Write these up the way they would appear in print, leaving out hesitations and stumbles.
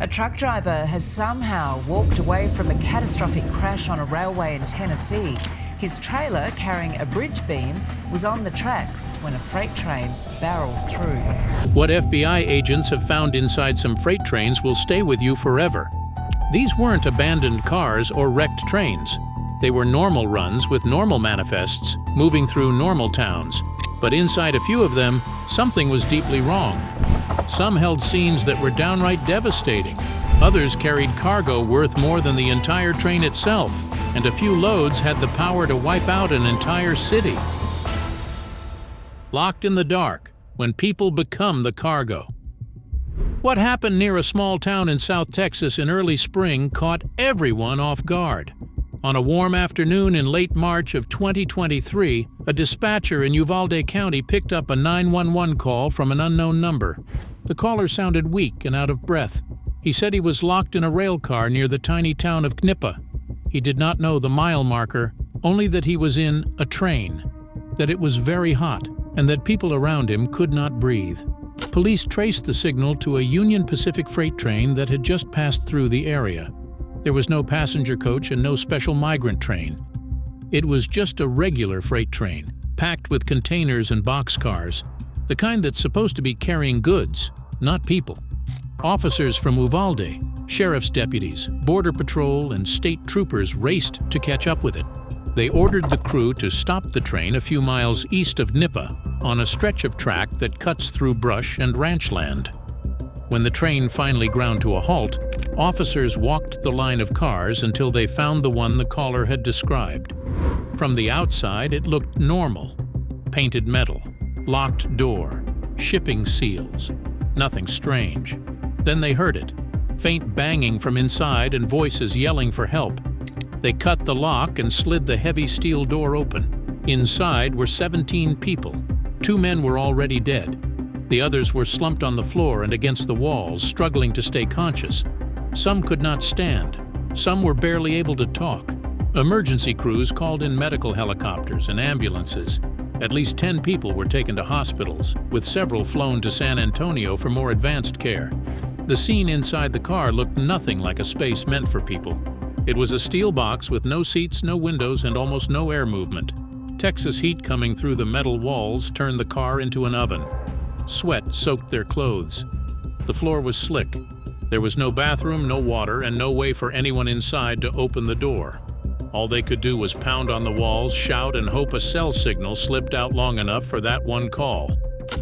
A truck driver has somehow walked away from a catastrophic crash on a railway in Tennessee. His trailer, carrying a bridge beam, was on the tracks when a freight train barreled through. What FBI agents have found inside some freight trains will stay with you forever. These weren't abandoned cars or wrecked trains. They were normal runs with normal manifests, moving through normal towns. But inside a few of them, something was deeply wrong. Some held scenes that were downright devastating. Others carried cargo worth more than the entire train itself, and a few loads had the power to wipe out an entire city. Locked in the dark, when people become the cargo. What happened near a small town in South Texas in early spring caught everyone off guard. On a warm afternoon in late March of 2023, a dispatcher in Uvalde County picked up a 911 call from an unknown number. The caller sounded weak and out of breath. He said he was locked in a rail car near the tiny town of Knippa. He did not know the mile marker, only that he was in a train, that it was very hot, and that people around him could not breathe. Police traced the signal to a Union Pacific freight train that had just passed through the area. There was no passenger coach and no special migrant train. It was just a regular freight train, packed with containers and boxcars, the kind that's supposed to be carrying goods, not people. Officers from Uvalde, sheriff's deputies, border patrol, and state troopers raced to catch up with it. They ordered the crew to stop the train a few miles east of Knippa on a stretch of track that cuts through brush and ranch land. When the train finally ground to a halt, officers walked the line of cars until they found the one the caller had described. From the outside, it looked normal. Painted metal, locked door, shipping seals. Nothing strange. Then they heard it. Faint banging from inside and voices yelling for help. They cut the lock and slid the heavy steel door open. Inside were 17 people. 2 men were already dead. The others were slumped on the floor and against the walls, struggling to stay conscious. Some could not stand. Some were barely able to talk. Emergency crews called in medical helicopters and ambulances. At least 10 people were taken to hospitals, with several flown to San Antonio for more advanced care. The scene inside the car looked nothing like a space meant for people. It was a steel box with no seats, no windows, and almost no air movement. Texas heat coming through the metal walls turned the car into an oven. Sweat soaked their clothes. The floor was slick. There was no bathroom, no water, and no way for anyone inside to open the door. All they could do was pound on the walls, shout, and hope a cell signal slipped out long enough for that one call.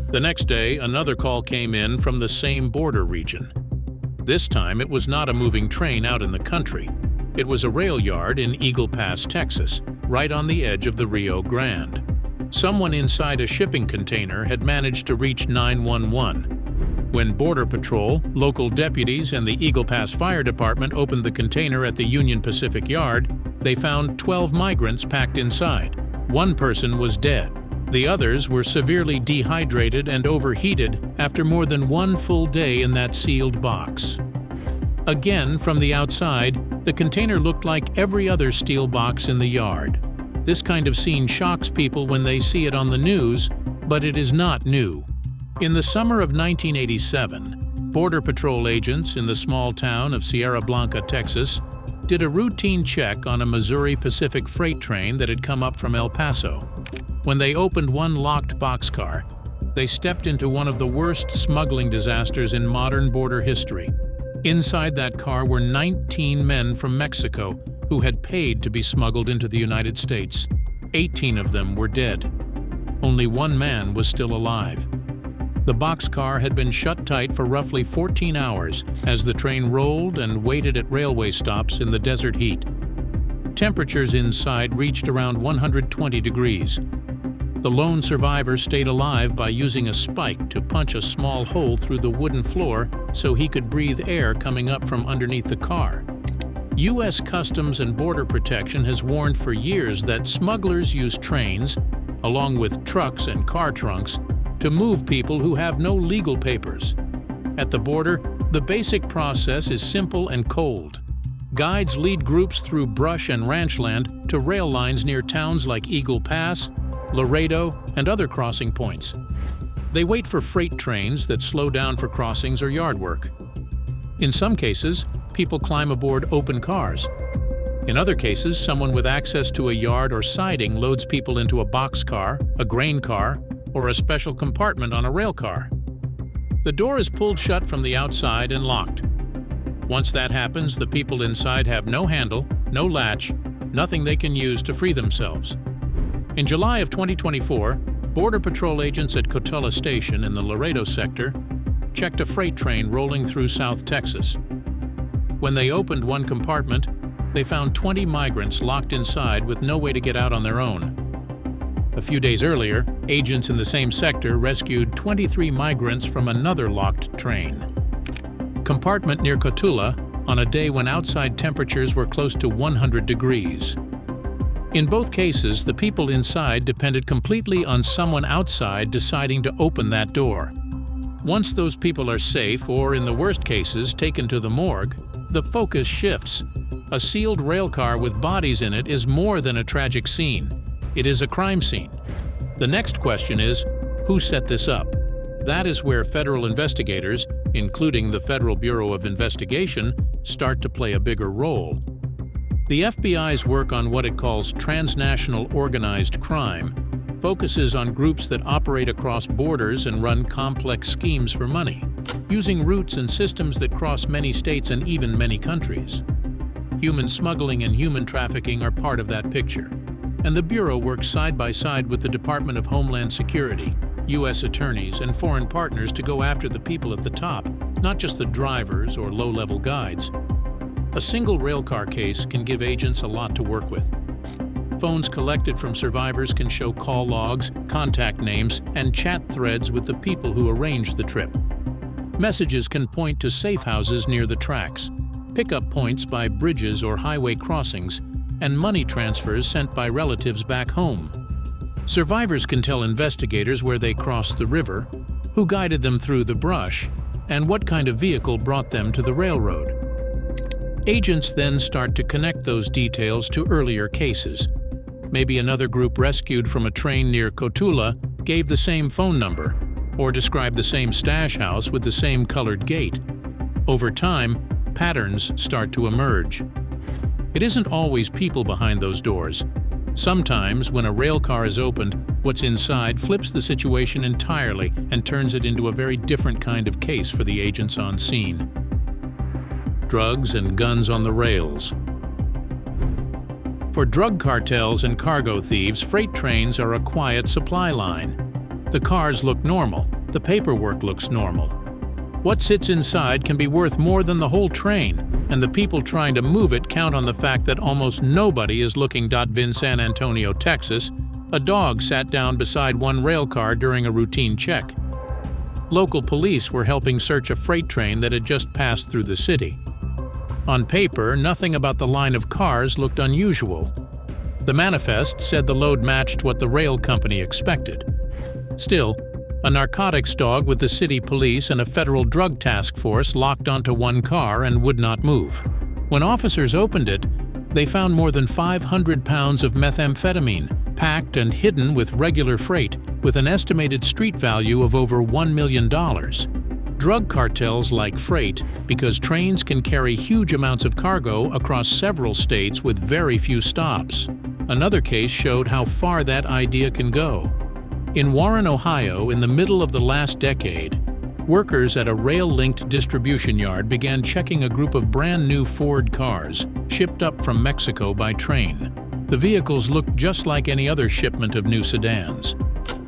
The next day, another call came in from the same border region. This time, it was not a moving train out in the country. It was a rail yard in Eagle Pass, Texas, right on the edge of the Rio Grande. Someone inside a shipping container had managed to reach 911. When Border Patrol, local deputies, and the Eagle Pass Fire Department opened the container at the Union Pacific Yard, they found 12 migrants packed inside. 1 person was dead. The others were severely dehydrated and overheated after more than 1 full day in that sealed box. Again, from the outside, the container looked like every other steel box in the yard. This kind of scene shocks people when they see it on the news, but it is not new. In the summer of 1987, Border Patrol agents in the small town of Sierra Blanca, Texas, did a routine check on a Missouri Pacific freight train that had come up from El Paso. When they opened one locked boxcar, they stepped into one of the worst smuggling disasters in modern border history. Inside that car were 19 men from Mexico who had paid to be smuggled into the United States. 18 of them were dead. Only 1 man was still alive. The boxcar had been shut tight for roughly 14 hours as the train rolled and waited at railway stops in the desert heat. Temperatures inside reached around 120 degrees. The lone survivor stayed alive by using a spike to punch a small hole through the wooden floor so he could breathe air coming up from underneath the car. U.S. Customs and Border Protection has warned for years that smugglers use trains, along with trucks and car trunks, to move people who have no legal papers. At the border, the basic process is simple and cold. Guides lead groups through brush and ranch land to rail lines near towns like Eagle Pass, Laredo, and other crossing points. They wait for freight trains that slow down for crossings or yard work. In some cases, people climb aboard open cars. In other cases, someone with access to a yard or siding loads people into a boxcar, a grain car, or a special compartment on a rail car. The door is pulled shut from the outside and locked. Once that happens, the people inside have no handle, no latch, nothing they can use to free themselves. In July of 2024, Border Patrol agents at Cotulla Station in the Laredo sector checked a freight train rolling through South Texas. When they opened one compartment, they found 20 migrants locked inside with no way to get out on their own. A few days earlier, agents in the same sector rescued 23 migrants from another locked train. Compartment near Cotulla on a day when outside temperatures were close to 100 degrees. In both cases, the people inside depended completely on someone outside deciding to open that door. Once those people are safe, or in the worst cases, taken to the morgue, the focus shifts. A sealed rail car with bodies in it is more than a tragic scene. It is a crime scene. The next question is, who set this up? That is where federal investigators, including the Federal Bureau of Investigation, start to play a bigger role. The FBI's work on what it calls transnational organized crime focuses on groups that operate across borders and run complex schemes for money, using routes and systems that cross many states and even many countries. Human smuggling and human trafficking are part of that picture, and the Bureau works side by side with the Department of Homeland Security, U.S. attorneys, and foreign partners to go after the people at the top, not just the drivers or low-level guides. A single railcar case can give agents a lot to work with. Phones collected from survivors can show call logs, contact names, and chat threads with the people who arranged the trip. Messages can point to safe houses near the tracks, pickup points by bridges or highway crossings, and money transfers sent by relatives back home. Survivors can tell investigators where they crossed the river, who guided them through the brush, and what kind of vehicle brought them to the railroad. Agents then start to connect those details to earlier cases. Maybe another group rescued from a train near Cotulla gave the same phone number, or described the same stash house with the same colored gate. Over time, patterns start to emerge. It isn't always people behind those doors. Sometimes, when a rail car is opened, what's inside flips the situation entirely and turns it into a very different kind of case for the agents on scene. Drugs and guns on the rails. For drug cartels and cargo thieves, freight trains are a quiet supply line. The cars look normal, the paperwork looks normal. What sits inside can be worth more than the whole train, and the people trying to move it count on the fact that almost nobody is looking. In San Antonio, Texas, a dog sat down beside one rail car during a routine check. Local police were helping search a freight train that had just passed through the city. On paper, nothing about the line of cars looked unusual. The manifest said the load matched what the rail company expected. Still, a narcotics dog with the city police and a federal drug task force locked onto one car and would not move. When officers opened it, they found more than 500 pounds of methamphetamine, packed and hidden with regular freight, with an estimated street value of over $1 million. Drug cartels like freight because trains can carry huge amounts of cargo across several states with very few stops. Another case showed how far that idea can go. In Warren, Ohio, in the middle of the last decade, workers at a rail-linked distribution yard began checking a group of brand-new Ford cars shipped up from Mexico by train. The vehicles looked just like any other shipment of new sedans.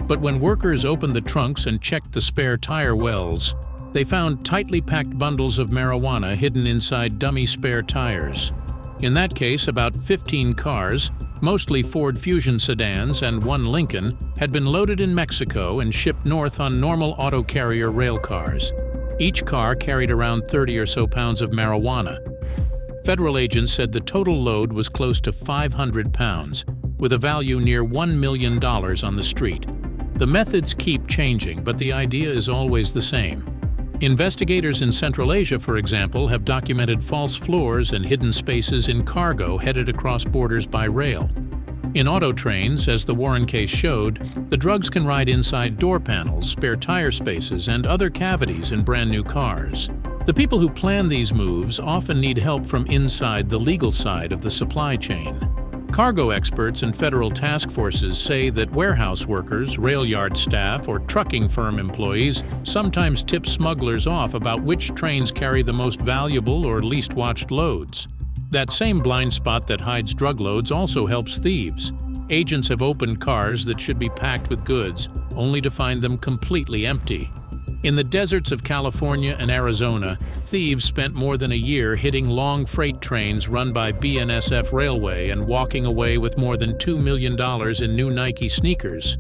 But when workers opened the trunks and checked the spare tire wells, they found tightly packed bundles of marijuana hidden inside dummy spare tires. In that case, about 15 cars, mostly Ford Fusion sedans and one Lincoln, had been loaded in Mexico and shipped north on normal auto carrier rail cars. Each car carried around 30 or so pounds of marijuana. Federal agents said the total load was close to 500 pounds, with a value near $1 million on the street. The methods keep changing, but the idea is always the same. Investigators in Central Asia, for example, have documented false floors and hidden spaces in cargo headed across borders by rail. In auto trains, as the Warren case showed, the drugs can ride inside door panels, spare tire spaces, and other cavities in brand new cars. The people who plan these moves often need help from inside the legal side of the supply chain. Cargo experts and federal task forces say that warehouse workers, rail yard staff, or trucking firm employees sometimes tip smugglers off about which trains carry the most valuable or least watched loads. That same blind spot that hides drug loads also helps thieves. Agents have opened cars that should be packed with goods, only to find them completely empty. In the deserts of California and Arizona, thieves spent more than a year hitting long freight trains run by BNSF Railway and walking away with more than $2 million in new Nike sneakers.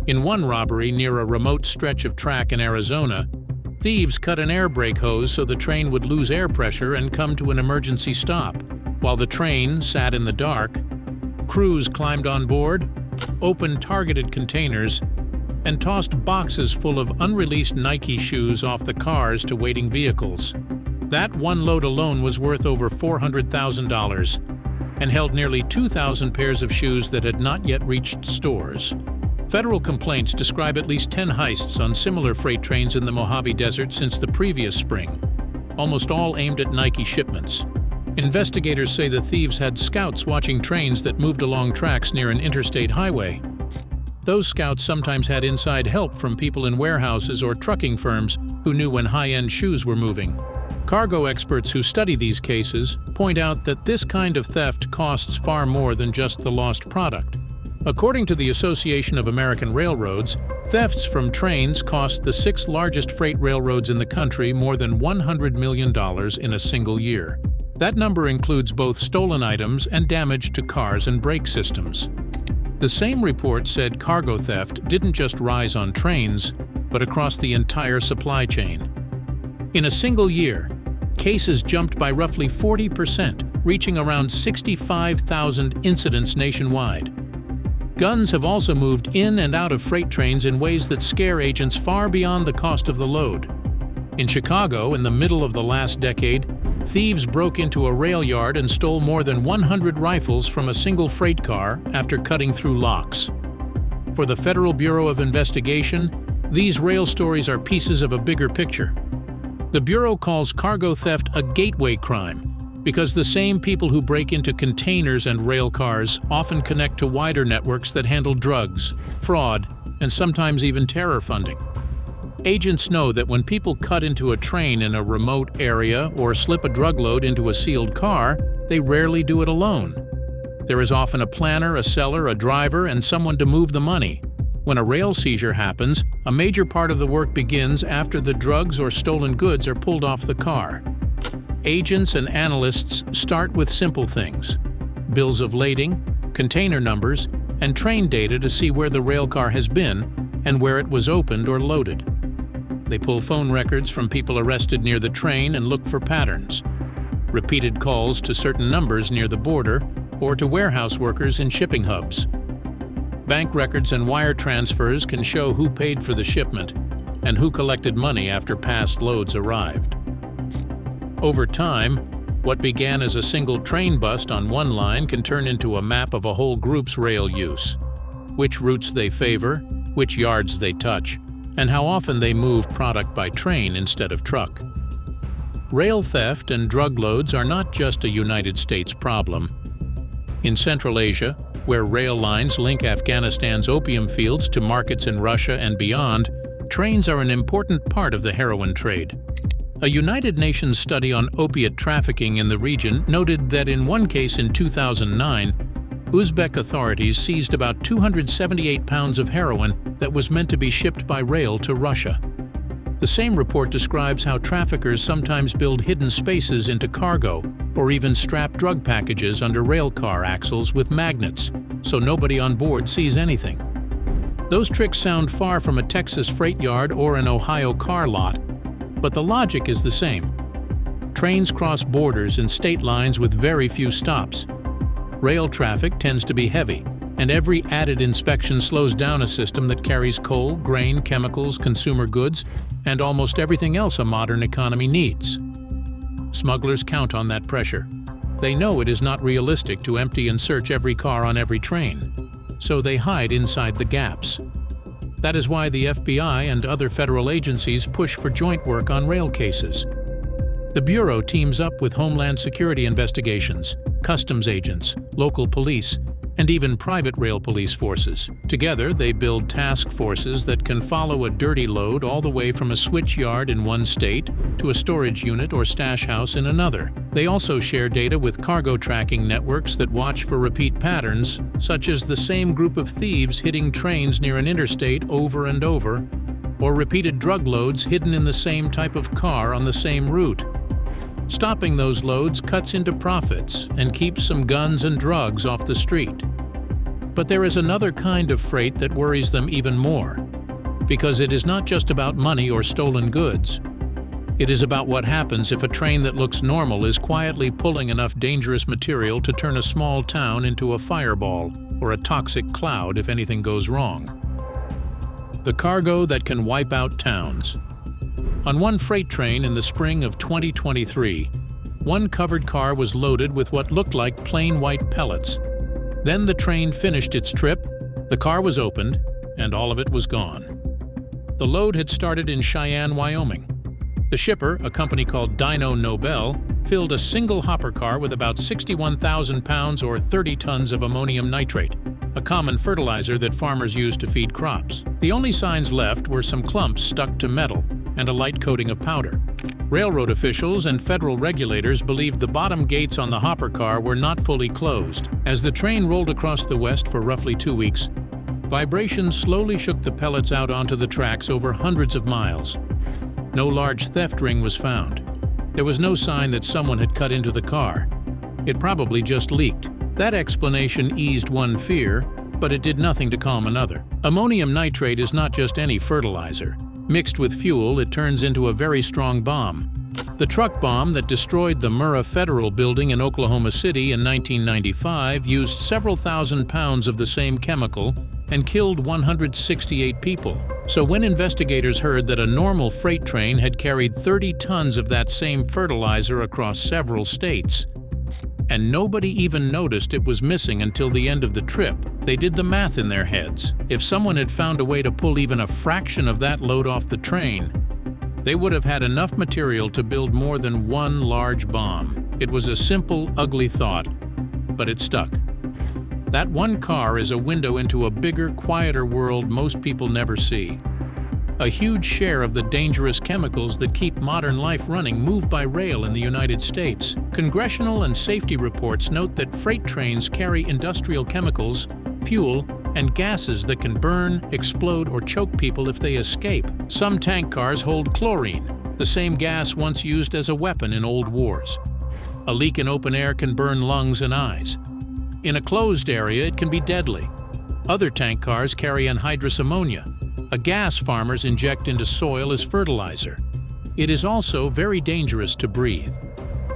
In one robbery near a remote stretch of track in Arizona, thieves cut an air brake hose so the train would lose air pressure and come to an emergency stop. While the train sat in the dark, crews climbed on board, opened targeted containers, and tossed boxes full of unreleased Nike shoes off the cars to waiting vehicles. That one load alone was worth over $400,000 and held nearly 2,000 pairs of shoes that had not yet reached stores. Federal complaints describe at least 10 heists on similar freight trains in the Mojave Desert since the previous spring, almost all aimed at Nike shipments. Investigators say the thieves had scouts watching trains that moved along tracks near an interstate highway. Those scouts sometimes had inside help from people in warehouses or trucking firms who knew when high-end shoes were moving. Cargo experts who study these cases point out that this kind of theft costs far more than just the lost product. According to the Association of American Railroads, thefts from trains cost the 6 largest freight railroads in the country more than $100 million in a single year. That number includes both stolen items and damage to cars and brake systems. The same report said cargo theft didn't just rise on trains, but across the entire supply chain. In a single year, cases jumped by roughly 40%, reaching around 65,000 incidents nationwide. Guns have also moved in and out of freight trains in ways that scare agents far beyond the cost of the load. In Chicago, in the middle of the last decade, thieves broke into a rail yard and stole more than 100 rifles from a single freight car after cutting through locks. For the Federal Bureau of Investigation, these rail stories are pieces of a bigger picture. The Bureau calls cargo theft a gateway crime because the same people who break into containers and rail cars often connect to wider networks that handle drugs, fraud, and sometimes even terror funding. Agents know that when people cut into a train in a remote area or slip a drug load into a sealed car, they rarely do it alone. There is often a planner, a seller, a driver, and someone to move the money. When a rail seizure happens, a major part of the work begins after the drugs or stolen goods are pulled off the car. Agents and analysts start with simple things: bills of lading, container numbers, and train data to see where the rail car has been and where it was opened or loaded. They pull phone records from people arrested near the train and look for patterns. Repeated calls to certain numbers near the border or to warehouse workers in shipping hubs. Bank records and wire transfers can show who paid for the shipment and who collected money after past loads arrived. Over time, what began as a single train bust on one line can turn into a map of a whole group's rail use: which routes they favor, which yards they touch, and how often they move product by train instead of truck. Rail theft and drug loads are not just a United States problem. In Central Asia, where rail lines link Afghanistan's opium fields to markets in Russia and beyond, trains are an important part of the heroin trade. A United Nations study on opiate trafficking in the region noted that in one case in 2009, Uzbek authorities seized about 278 pounds of heroin that was meant to be shipped by rail to Russia. The same report describes how traffickers sometimes build hidden spaces into cargo or even strap drug packages under rail car axles with magnets so nobody on board sees anything. Those tricks sound far from a Texas freight yard or an Ohio car lot, but the logic is the same. Trains cross borders and state lines with very few stops. Rail traffic tends to be heavy, and every added inspection slows down a system that carries coal, grain, chemicals, consumer goods, and almost everything else a modern economy needs. Smugglers count on that pressure. They know it is not realistic to empty and search every car on every train, so they hide inside the gaps. That is why the FBI and other federal agencies push for joint work on rail cases. The Bureau teams up with Homeland Security investigations, customs agents, local police, and even private rail police forces. Together, they build task forces that can follow a dirty load all the way from a switch yard in one state to a storage unit or stash house in another. They also share data with cargo tracking networks that watch for repeat patterns, such as the same group of thieves hitting trains near an interstate over and over, or repeated drug loads hidden in the same type of car on the same route. Stopping those loads cuts into profits and keeps some guns and drugs off the street. But there is another kind of freight that worries them even more, because it is not just about money or stolen goods. It is about what happens if a train that looks normal is quietly pulling enough dangerous material to turn a small town into a fireball or a toxic cloud if anything goes wrong. The cargo that can wipe out towns. On one freight train in the spring of 2023, one covered car was loaded with what looked like plain white pellets. Then the train finished its trip, the car was opened, and all of it was gone. The load had started in Cheyenne, Wyoming. The shipper, a company called Dyno Nobel, filled a single hopper car with about 61,000 pounds or 30 tons of ammonium nitrate, a common fertilizer that farmers use to feed crops. The only signs left were some clumps stuck to metal and a light coating of powder. Railroad officials and federal regulators believed the bottom gates on the hopper car were not fully closed. As the train rolled across the West for roughly 2 weeks, vibrations slowly shook the pellets out onto the tracks over hundreds of miles. No large theft ring was found. There was no sign that someone had cut into the car. It probably just leaked. That explanation eased one fear, but it did nothing to calm another. Ammonium nitrate is not just any fertilizer. Mixed with fuel, it turns into a very strong bomb. The truck bomb that destroyed the Murrah Federal Building in Oklahoma City in 1995 used several thousand pounds of the same chemical and killed 168 people. So when investigators heard that a normal freight train had carried 30 tons of that same fertilizer across several states, and nobody even noticed it was missing until the end of the trip, they did the math in their heads. If someone had found a way to pull even a fraction of that load off the train, they would have had enough material to build more than one large bomb. It was a simple, ugly thought, but it stuck. That one car is a window into a bigger, quieter world most people never see. A huge share of the dangerous chemicals that keep modern life running move by rail in the United States. Congressional and safety reports note that freight trains carry industrial chemicals, fuel, and gases that can burn, explode, or choke people if they escape. Some tank cars hold chlorine, the same gas once used as a weapon in old wars. A leak in open air can burn lungs and eyes. In a closed area, it can be deadly. Other tank cars carry anhydrous ammonia, a gas farmers inject into soil as fertilizer. It is also very dangerous to breathe.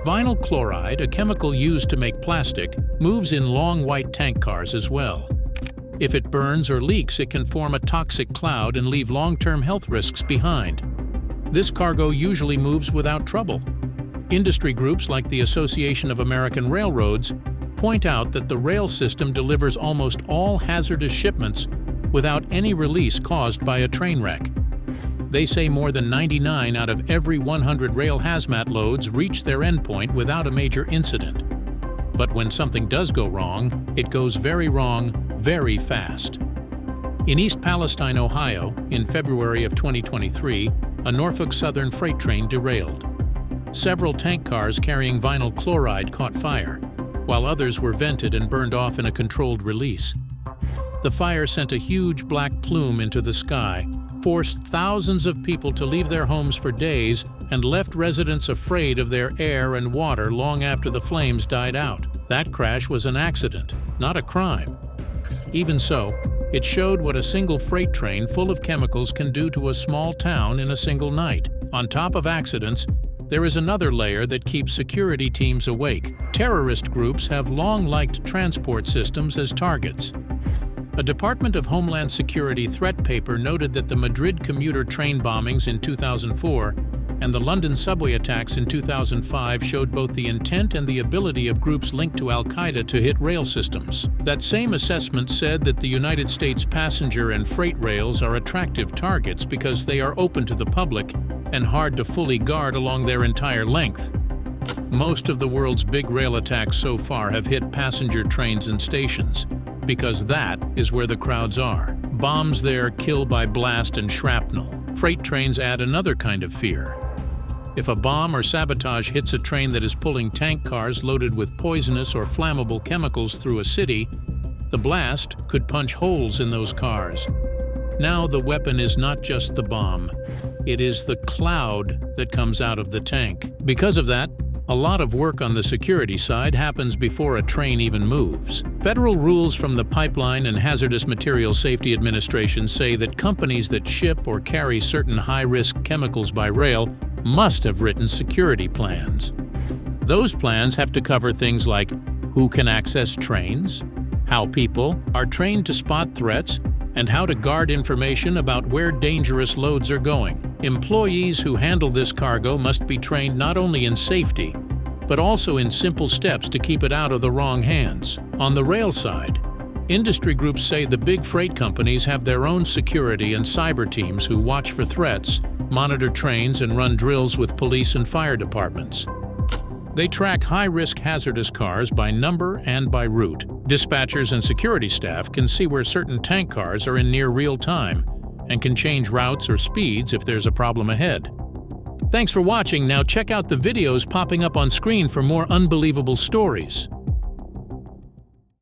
Vinyl chloride, a chemical used to make plastic, moves in long white tank cars as well. If it burns or leaks, it can form a toxic cloud and leave long-term health risks behind. This cargo usually moves without trouble. Industry groups like the Association of American Railroads point out that the rail system delivers almost all hazardous shipments without any release caused by a train wreck. They say more than 99 out of every 100 rail hazmat loads reach their endpoint without a major incident. But when something does go wrong, it goes very wrong, very fast. In East Palestine, Ohio, in February of 2023, a Norfolk Southern freight train derailed. Several tank cars carrying vinyl chloride caught fire, while others were vented and burned off in a controlled release. The fire sent a huge black plume into the sky, forced thousands of people to leave their homes for days, and left residents afraid of their air and water long after the flames died out. That crash was an accident, not a crime. Even so, it showed what a single freight train full of chemicals can do to a small town in a single night. On top of accidents, there is another layer that keeps security teams awake. Terrorist groups have long liked transport systems as targets. A Department of Homeland Security threat paper noted that the Madrid commuter train bombings in 2004 and the London subway attacks in 2005 showed both the intent and the ability of groups linked to al-Qaeda to hit rail systems. That same assessment said that the United States passenger and freight rails are attractive targets because they are open to the public and hard to fully guard along their entire length. Most of the world's big rail attacks so far have hit passenger trains and stations, because that is where the crowds are. Bombs there kill by blast and shrapnel. Freight trains add another kind of fear. If a bomb or sabotage hits a train that is pulling tank cars loaded with poisonous or flammable chemicals through a city, the blast could punch holes in those cars. Now the weapon is not just the bomb, it is the cloud that comes out of the tank. Because of that, a lot of work on the security side happens before a train even moves. Federal rules from the Pipeline and Hazardous Materials Safety Administration say that companies that ship or carry certain high-risk chemicals by rail must have written security plans. Those plans have to cover things like who can access trains, how people are trained to spot threats, and how to guard information about where dangerous loads are going. Employees who handle this cargo must be trained not only in safety, but also in simple steps to keep it out of the wrong hands. On the rail side, industry groups say the big freight companies have their own security and cyber teams who watch for threats, monitor trains, and run drills with police and fire departments. They track high-risk hazardous cars by number and by route. Dispatchers and security staff can see where certain tank cars are in near real time and can change routes or speeds if there's a problem ahead. Thanks for watching. Now check out the videos popping up on screen for more unbelievable stories.